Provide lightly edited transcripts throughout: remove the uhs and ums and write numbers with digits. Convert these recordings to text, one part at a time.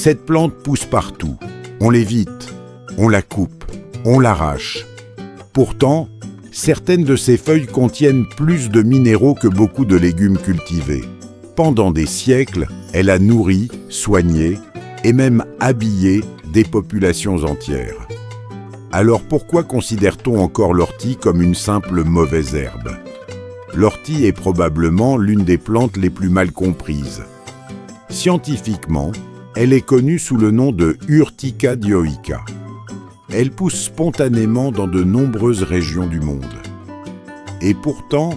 Cette plante pousse partout. On l'évite, on la coupe, on l'arrache. Pourtant, certaines de ses feuilles contiennent plus de minéraux que beaucoup de légumes cultivés. Pendant des siècles, elle a nourri, soigné et même habillé des populations entières. Alors pourquoi considère-t-on encore l'ortie comme une simple mauvaise herbe? L'ortie est probablement l'une des plantes les plus mal comprises. Scientifiquement, elle est connue sous le nom de Urtica dioica. Elle pousse spontanément dans de nombreuses régions du monde. Et pourtant,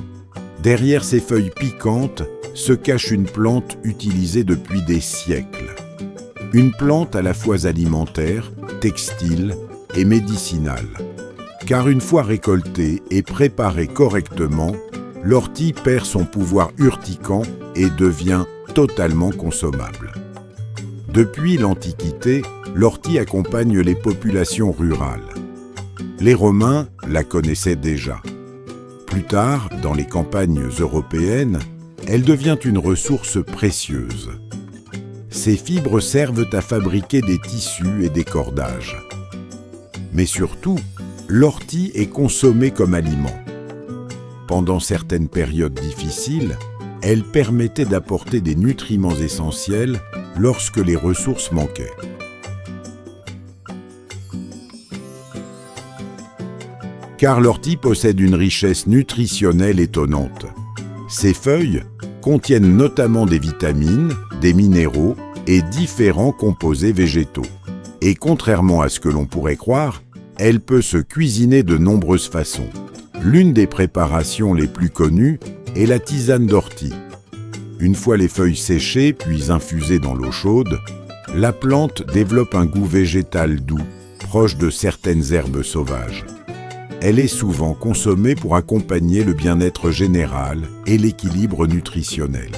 derrière ces feuilles piquantes se cache une plante utilisée depuis des siècles. Une plante à la fois alimentaire, textile et médicinale. Car une fois récoltée et préparée correctement, l'ortie perd son pouvoir urticant et devient totalement consommable. Depuis l'Antiquité, l'ortie accompagne les populations rurales. Les Romains la connaissaient déjà. Plus tard, dans les campagnes européennes, elle devient une ressource précieuse. Ces fibres servent à fabriquer des tissus et des cordages. Mais surtout, l'ortie est consommée comme aliment. Pendant certaines périodes difficiles, elle permettait d'apporter des nutriments essentiels lorsque les ressources manquaient. Car l'ortie possède une richesse nutritionnelle étonnante. Ses feuilles contiennent notamment des vitamines, des minéraux et différents composés végétaux. Et contrairement à ce que l'on pourrait croire, elle peut se cuisiner de nombreuses façons. L'une des préparations les plus connues est la tisane d'ortie. Une fois les feuilles séchées puis infusées dans l'eau chaude, la plante développe un goût végétal doux, proche de certaines herbes sauvages. Elle est souvent consommée pour accompagner le bien-être général et l'équilibre nutritionnel.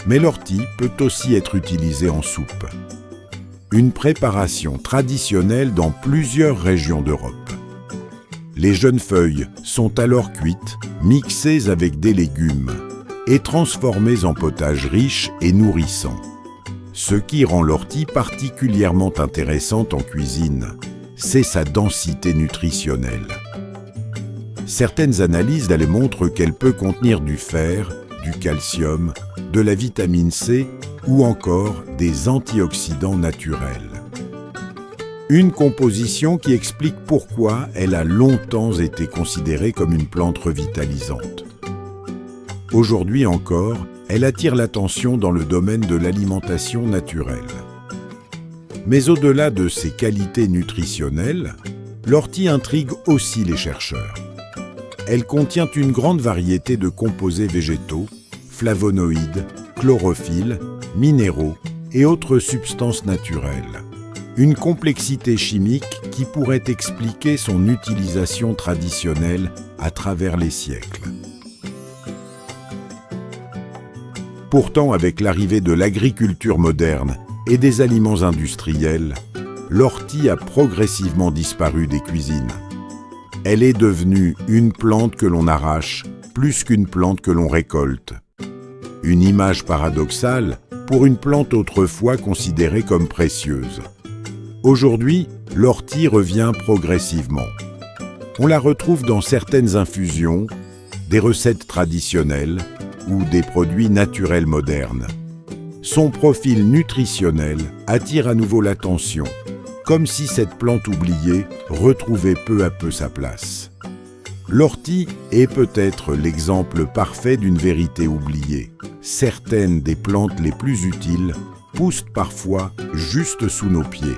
Mais l'ortie peut aussi être utilisée en soupe. Une préparation traditionnelle dans plusieurs régions d'Europe. Les jeunes feuilles sont alors cuites, mixées avec des légumes et transformées en potage riche et nourrissant. Ce qui rend l'ortie particulièrement intéressante en cuisine, c'est sa densité nutritionnelle. Certaines analyses montrent qu'elle peut contenir du fer, du calcium, de la vitamine C ou encore des antioxydants naturels. Une composition qui explique pourquoi elle a longtemps été considérée comme une plante revitalisante. Aujourd'hui encore, elle attire l'attention dans le domaine de l'alimentation naturelle. Mais au-delà de ses qualités nutritionnelles, l'ortie intrigue aussi les chercheurs. Elle contient une grande variété de composés végétaux, flavonoïdes, chlorophylle, minéraux et autres substances naturelles. Une complexité chimique qui pourrait expliquer son utilisation traditionnelle à travers les siècles. Pourtant, avec l'arrivée de l'agriculture moderne et des aliments industriels, l'ortie a progressivement disparu des cuisines. Elle est devenue une plante que l'on arrache plus qu'une plante que l'on récolte. Une image paradoxale pour une plante autrefois considérée comme précieuse. Aujourd'hui, l'ortie revient progressivement. On la retrouve dans certaines infusions, des recettes traditionnelles ou des produits naturels modernes. Son profil nutritionnel attire à nouveau l'attention, comme si cette plante oubliée retrouvait peu à peu sa place. L'ortie est peut-être l'exemple parfait d'une vérité oubliée. Certaines des plantes les plus utiles poussent parfois juste sous nos pieds.